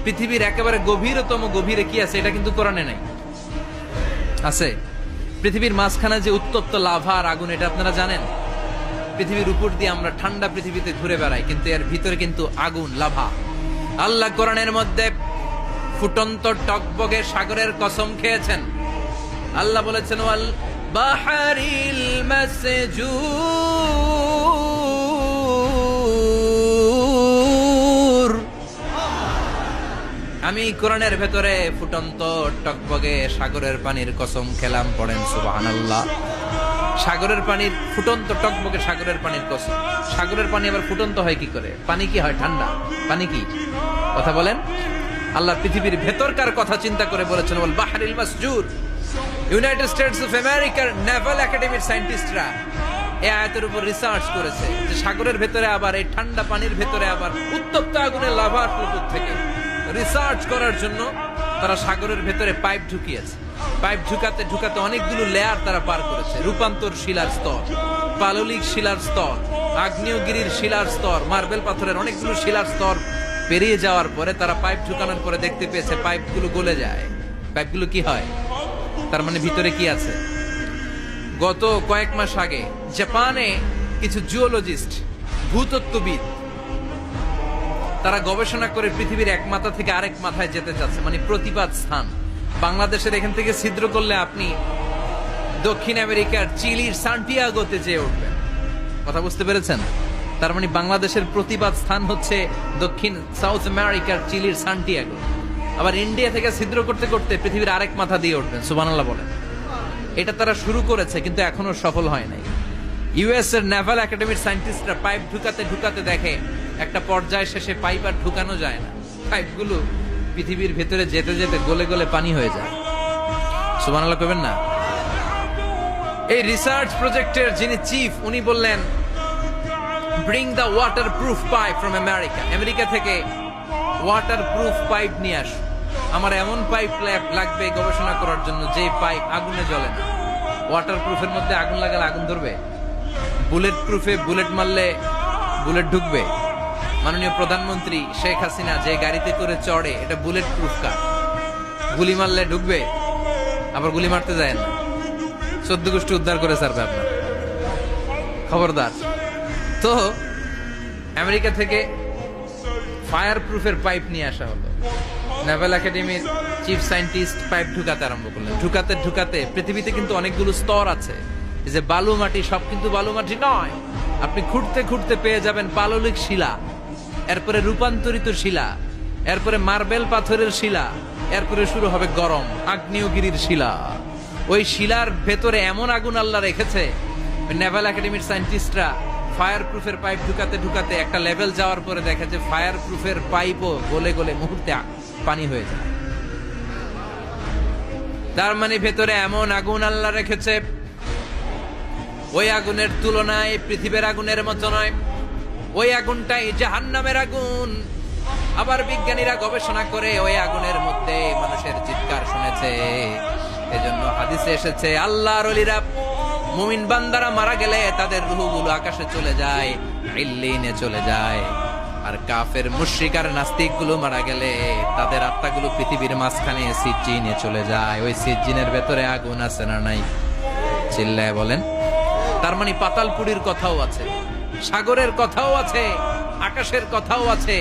পৃথিবীর একেবারে গভীরতম গভীরে কি আছে এটা কিন্তু কোরআনে নাই। আছে পৃথিবীর মাঝখানে যে উত্তপ্ত লাভা আর আগুন, এটা আপনারা জানেন? পৃথিবীর উপর দিয়ে আমরা ঠান্ডা পৃথিবীতে ঘুরে বেড়াই, কিন্তু এর ভিতরে কিন্তু আগুন, লাভা। আল্লাহ কোরআনের মধ্যে ফুটন্ত টকবগে সাগরের কসম খেয়েছেন। আল্লাহ বলেছেন ওয়াল বাহারিল মাসজুর। আমি কোরআনের ভেতরে ফুটন্ত টকবগে সাগরের পানির কসম খেলাম, পড়েন সুবহানাল্লাহ। সাগরের পানির ফুটন্ত টকবগে সাগরের পানির কসম। সাগরের পানি আবার ফুটন্ত হয় কি করে? পানি কি হয় ঠান্ডা? পানি কি? কথা বলেন। আল্লাহ পৃথিবীর ভেতরকার কথা চিন্তা করে বলেছেন ওয়াল বাহরিল মাসজুর। ইউনাইটেড স্টেটস অফ আমেরিকার নেভাল একাডেমির সায়েন্টিস্টরা এই আয়াতের উপর রিসার্চ করেছে যে সাগরের ভেতরে আবার এই ঠান্ডা পানির ভেতরে আবার উত্তপ্ত আগুনের লাভা আসলো থেকে। রিসার্চ করার জন্য তারা সাগরের ভেতরে পাইপ ঢুকিয়েছে। পাইপ ঢুকাতে ঢুকাতে অনেকগুলো লেয়ার তারা পার করেছে। রূপান্তর শিলার স্তর, পাললিক শিলার স্তর, আগ্নেয়গিরির শিলার স্তর, মার্বেল পাথরের অনেকগুলো শিলার স্তর পেরিয়ে যাওয়ার পরে তারা পাইপ ঢুকানোর পরে দেখতে পেয়েছে পাইপগুলো গলে যায়। পাইপগুলো কি হয়? তার মানে ভিতরে কি আছে? গত কয়েক মাস আগে জাপানে কিছু জিওলজিস্ট, ভূতত্ত্ববিদ, তারা গবেষণা করে পৃথিবীর এক মাথা থেকে আরেক মাথায় যেতে চাচ্ছে, মানে প্রতিপাদ স্থান। বাংলাদেশের এখান থেকে ছিদ্র করলে আপনি দক্ষিণ আমেরিকার চিলির সান্টিয়াগোতে যেয়ে উঠবেন। কথা বুঝতে পেরেছেন? তার মানে বাংলাদেশের প্রতিপাদ স্থান হচ্ছে দক্ষিণ সাউথ আমেরিকার চিলির সান্টিয়াগো। আবার ইন্ডিয়া থেকে ছিদ্র করতে করতে পৃথিবীর আরেক মাথা দিয়ে উঠবেন। সুবহানাল্লাহ বলেন। এটা তারা শুরু করেছে কিন্তু এখনো সফল হয় নাই। ইউএস এর নেভাল একাডেমির সায়েন্টিস্টরা পাইপ ঢুকাতে ঢুকাতে দেখে একটা পর্যায় শেষে পাইপ আর ঢুকানো যায় না। পাইপগুলো পৃথিবীর ভেতরে যেতে যেতে গলে গলে পানি হয়ে যায়। সুবহানাল্লাহ কইবেন না? এই রিসার্চ প্রজেক্টের যিনি চিফ, উনি বললেন bring the water proof pipe from America. America থেকে ওয়াটার প্রুফ পাইপ নিয়ে আস। আমার এমন পাইপ লাগবে গবেষণা করার জন্য যে পাইপ আগুনে জ্বলে না। ওয়াটার প্রুফের মধ্যে আগুন লাগালে আগুন ধরবে? বুলেট প্রুফে বুলেট মারলে বুলেট ঢুকবে? মাননীয় প্রধানমন্ত্রী শেখ হাসিনা যে গাড়িতে করে চড়ে, এটা বুলেট প্রুফ কার? গুলি মারলে ঢুকবে? আবার গুলি মারতে যায় না। 14 গোষ্ঠী উদ্ধার করে ছাড়বে আপনার, খবরদার। তো আমেরিকা থেকে ফায়ার প্রুফের পাইপ নিয়ে আসা হলো। নেভাল একাডেমির চিফ সায়েন্টিস্ট পাইপ ঢুকাতে আরম্ভ করলেন। ঢুকাতে ঢুকাতে পৃথিবীতে কিন্তু অনেকগুলো স্তর আছে। এই যে বালু মাটি, সব কিন্তু বালু মাটি নয়। আপনি খুঁড়তে খুঁড়তে পেয়ে যাবেন পাললিক শিলা, এরপরে রূপান্তরিত শিলা, এরপরে মার্বেল পাথরের শিলা, এরপরে শুরু হবে গরম আগ্নেয়গিরির শিলা। ওই শিলার ভেতরে এমন আগুন আল্লাহ রেখেছে, নেভাল একাডেমির সায়েন্টিস্টরা ফায়ার প্রুফের পাইপ ঢুকাতে ঢুকাতে একটা লেভেল যাওয়ার পরে দেখে যে ফায়ার প্রুফের পাইপও গলে গলে মুহূর্তে পানি হয়ে যায়। তার মানে ভেতরে এমন আগুন আল্লাহ রেখেছে, ওই আগুনের তুলনায় পৃথিবীর আগুনের মতো নয়। ওই আগুনটাই জাহান্নামের আগুন। আবার বিজ্ঞানীরা গবেষণা করে ওই আগুনের মধ্যে মানুষের চিৎকার শুনেছে। এজন্য হাদিসে এসেছে আল্লাহর ওলিরা, মুমিন বান্দারা মারা গেলে তাদের রূহগুলো আকাশে চলে যায়, ইল্লিনে চলে যায়। আর কাফের মুশরিক আর নাস্তিক গুলো মারা গেলে তাদের আত্মাগুলো পৃথিবীর মাঝখানে সিজ্জিনে চলে যায়। ওই সিজ্জিনের ভেতরে আগুন আছে না নাই? চিল্লায় বলেন। তার মানে পাতালপুরীর কথাও আছে, সাগরের কথাও আছে, আকাশের কথাও আছে।